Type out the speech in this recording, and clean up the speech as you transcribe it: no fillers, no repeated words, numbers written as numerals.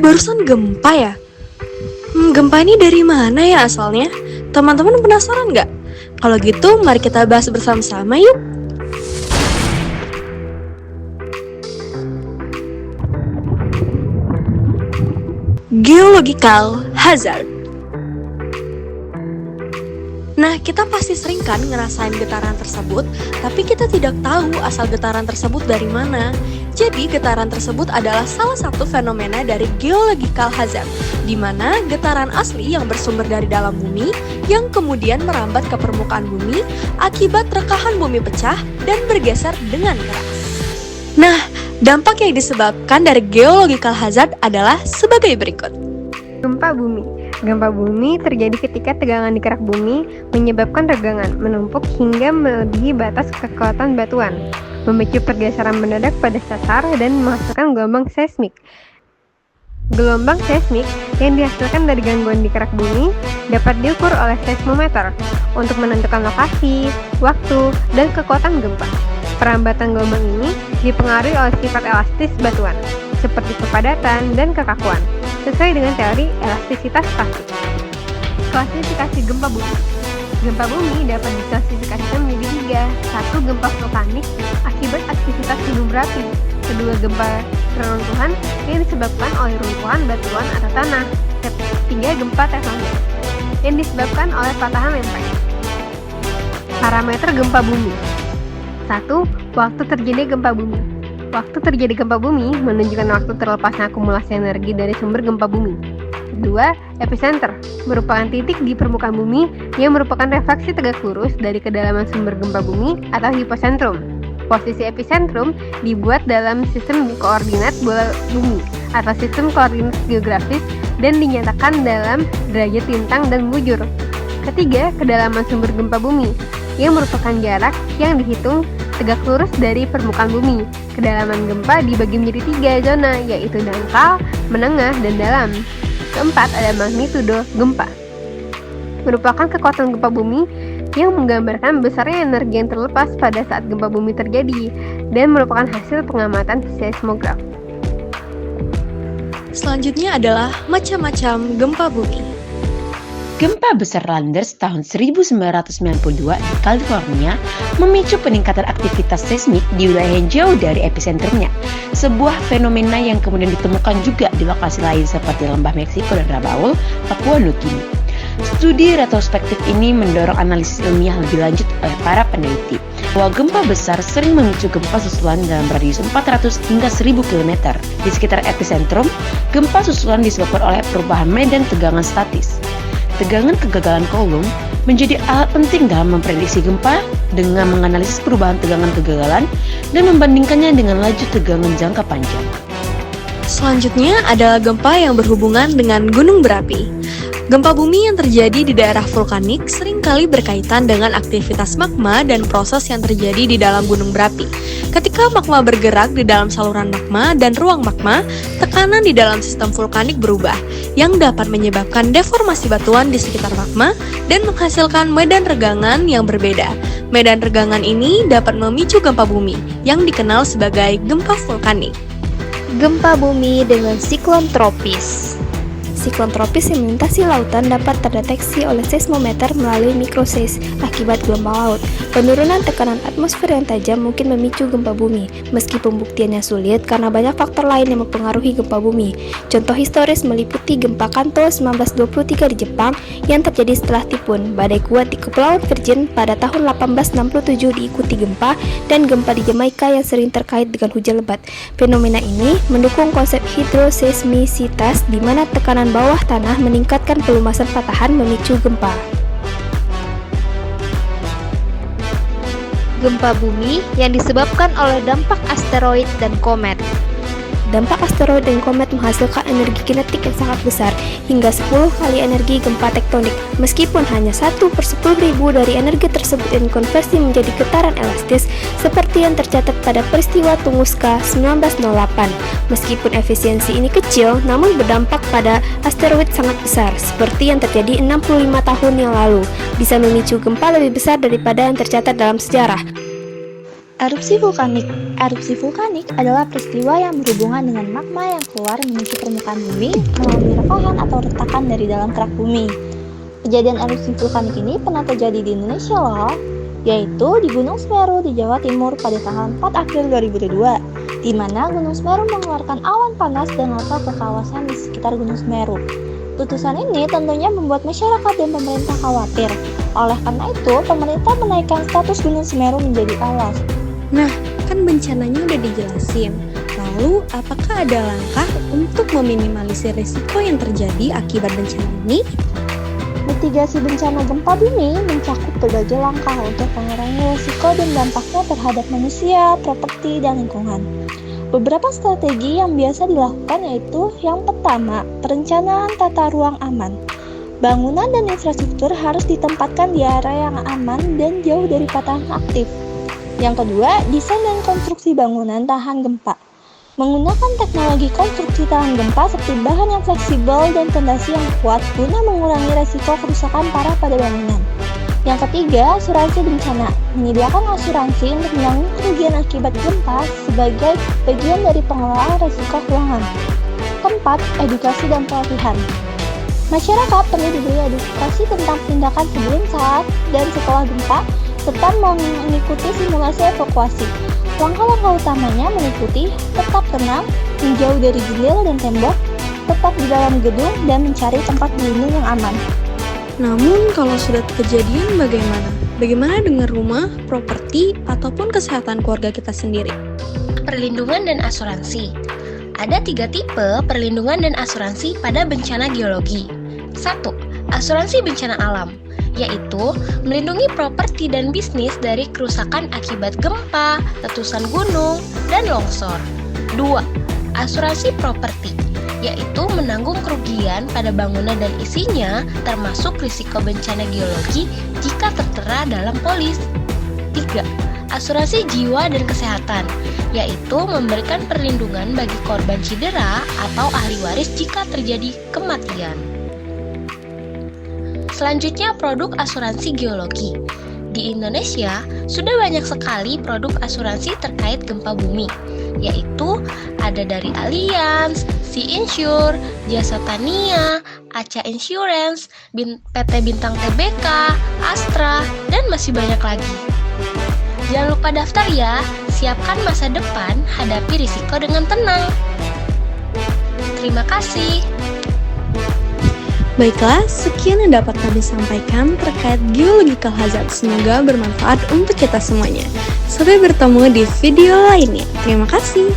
barusan gempa ya? Gempa ini dari mana ya asalnya? Teman-teman penasaran nggak? Kalau gitu, mari kita bahas bersama-sama yuk. Geological hazard. Nah, kita pasti sering kan ngerasain getaran tersebut, tapi kita tidak tahu asal getaran tersebut dari mana. Jadi, getaran tersebut adalah salah satu fenomena dari geological hazard, di mana getaran asli yang bersumber dari dalam bumi, yang kemudian merambat ke permukaan bumi akibat rekahan bumi pecah dan bergeser dengan keras. Nah, dampak yang disebabkan dari geological hazard adalah sebagai berikut. Gempa bumi. Gempa bumi terjadi ketika tegangan di kerak bumi menyebabkan regangan menumpuk hingga melebihi batas kekuatan batuan, memicu pergeseran mendadak pada sesar dan menghasilkan gelombang seismik. Gelombang seismik yang dihasilkan dari gangguan di kerak bumi dapat diukur oleh seismometer untuk menentukan lokasi, waktu, dan kekuatan gempa. Perambatan gelombang ini dipengaruhi oleh sifat elastis batuan, seperti kepadatan dan kekakuan, sesuai dengan teori elastisitas plastik. Klasifikasi gempa bumi. Gempa bumi dapat diklasifikasikan menjadi 3. 1. Gempa vulkanik akibat aktivitas gunung berapi. 2. Gempa reruntuhan yang disebabkan oleh runtuhan batuan atau tanah. 3. Gempa tektonik yang disebabkan oleh patahan lempeng. Parameter gempa bumi. 1. Waktu terjadi gempa bumi. Waktu terjadi gempa bumi menunjukkan waktu terlepasnya akumulasi energi dari sumber gempa bumi. 2. Epicenter merupakan titik di permukaan bumi yang merupakan refleksi tegak lurus dari kedalaman sumber gempa bumi atau hipocentrum. Posisi epicentrum dibuat dalam sistem koordinat bola bumi atau sistem koordinat geografis dan dinyatakan dalam derajat lintang dan bujur. 3. Kedalaman sumber gempa bumi yang merupakan jarak yang dihitung tegak lurus dari permukaan bumi. Kedalaman gempa dibagi menjadi 3 zona, yaitu dangkal, menengah, dan dalam. 4. Ada magnitudo gempa. Merupakan kekuatan gempa bumi yang menggambarkan besarnya energi yang terlepas pada saat gempa bumi terjadi dan merupakan hasil pengamatan seismograf. Selanjutnya adalah macam-macam gempa bumi. Gempa besar Landers tahun 1992 di California memicu peningkatan aktivitas seismik di wilayah yang jauh dari episentrumnya. Sebuah fenomena yang kemudian ditemukan juga di lokasi lain seperti Lembah Meksiko dan Rabaul, Papua Nugini. Studi retrospektif ini mendorong analisis ilmiah lebih lanjut oleh para peneliti bahwa gempa besar sering memicu gempa susulan dalam radius 400 hingga 1000 km. Di sekitar epicentrum, gempa susulan disebabkan oleh perubahan medan tegangan statis. Tegangan kegagalan Coulomb menjadi alat penting dalam memprediksi gempa dengan menganalisis perubahan tegangan kegagalan dan membandingkannya dengan laju tegangan jangka panjang. Selanjutnya adalah gempa yang berhubungan dengan gunung berapi. Gempa bumi yang terjadi di daerah vulkanik seringkali berkaitan dengan aktivitas magma dan proses yang terjadi di dalam gunung berapi. Ketika magma bergerak di dalam saluran magma dan ruang magma, tekanan di dalam sistem vulkanik berubah, yang dapat menyebabkan deformasi batuan di sekitar magma dan menghasilkan medan regangan yang berbeda. Medan regangan ini dapat memicu gempa bumi, yang dikenal sebagai gempa vulkanik. Gempa bumi dengan siklon tropis. Siklon tropis yang melintasi lautan dapat terdeteksi oleh seismometer melalui mikroseis akibat gelombang laut. Penurunan tekanan atmosfer yang tajam mungkin memicu gempa bumi, meski pembuktiannya sulit karena banyak faktor lain yang mempengaruhi gempa bumi. Contoh historis meliputi gempa Kanto 1923 di Jepang yang terjadi setelah tipun badai kuat di Kepulauan Virgin pada tahun 1867 diikuti gempa, dan gempa di Jamaika yang sering terkait dengan hujan lebat. Fenomena ini mendukung konsep hidroseismisitas di mana tekanan bawah tanah meningkatkan pelumasan patahan memicu gempa. Gempa bumi yang disebabkan oleh dampak asteroid dan komet. Dampak asteroid dan komet menghasilkan energi kinetik yang sangat besar, hingga 10 kali energi gempa tektonik. Meskipun hanya 1/10.000 dari energi tersebut yang dikonversi menjadi getaran elastis, seperti yang tercatat pada peristiwa Tunguska 1908. Meskipun efisiensi ini kecil, namun berdampak pada asteroid sangat besar, seperti yang terjadi 65 tahun yang lalu, bisa memicu gempa lebih besar daripada yang tercatat dalam sejarah. Erupsi vulkanik. Erupsi vulkanik adalah peristiwa yang berhubungan dengan magma yang keluar menuju permukaan bumi melalui rekahan atau retakan dari dalam kerak bumi. Kejadian erupsi vulkanik ini pernah terjadi di Indonesia loh, yaitu di Gunung Semeru di Jawa Timur pada tanggal 4 April 2022, di mana Gunung Semeru mengeluarkan awan panas dan lava ke kawasan di sekitar Gunung Semeru. Letusan ini tentunya membuat masyarakat dan pemerintah khawatir. Oleh karena itu, pemerintah menaikkan status Gunung Semeru menjadi awas. Nah, kan bencananya udah dijelasin. Lalu, apakah ada langkah untuk meminimalisir risiko yang terjadi akibat bencana ini? Mitigasi bencana gempa bumi mencakup berbagai langkah untuk mengurangi risiko dan dampaknya terhadap manusia, properti, dan lingkungan. Beberapa strategi yang biasa dilakukan yaitu yang pertama, perencanaan tata ruang aman. Bangunan dan infrastruktur harus ditempatkan di area yang aman dan jauh dari patahan aktif. Yang kedua, desain dan konstruksi bangunan tahan gempa. Menggunakan teknologi konstruksi tahan gempa seperti bahan yang fleksibel dan fondasi yang kuat guna mengurangi resiko kerusakan parah pada bangunan. Yang ketiga, asuransi bencana. Menyediakan asuransi untuk menanggung kerugian akibat gempa sebagai bagian dari pengelolaan resiko keuangan. Keempat, edukasi dan pelatihan. Masyarakat perlu diberi edukasi tentang tindakan sebelum, saat, dan setelah gempa, serta mengikuti simulasi evakuasi. Langkah-langkah utamanya meliputi tetap tenang, menjauh dari jendela dan tembok, tetap di dalam gedung, dan mencari tempat berlindung yang aman. Namun, kalau sudah kejadian bagaimana? Bagaimana dengan rumah, properti, ataupun kesehatan keluarga kita sendiri? Perlindungan dan asuransi. Ada 3 tipe perlindungan dan asuransi pada bencana geologi. 1. Asuransi bencana alam, yaitu melindungi properti dan bisnis dari kerusakan akibat gempa, letusan gunung, dan longsor. 2. Asuransi properti, yaitu menanggung kerugian pada bangunan dan isinya, termasuk risiko bencana geologi jika tertera dalam polis. 3. Asuransi jiwa dan kesehatan, yaitu memberikan perlindungan bagi korban cedera atau ahli waris jika terjadi kematian. Selanjutnya, produk asuransi geologi. Di Indonesia, sudah banyak sekali produk asuransi terkait gempa bumi, yaitu ada dari Allianz, Sea Insure, Jasa Tania, Aca Insurance, PT Bintang TBK, Astra, dan masih banyak lagi. Jangan lupa daftar ya, siapkan masa depan, hadapi risiko dengan tenang. Terima kasih. Baiklah, sekian yang dapat kami sampaikan terkait geological hazard. Semoga bermanfaat untuk kita semuanya. Sampai bertemu di video lainnya. Terima kasih.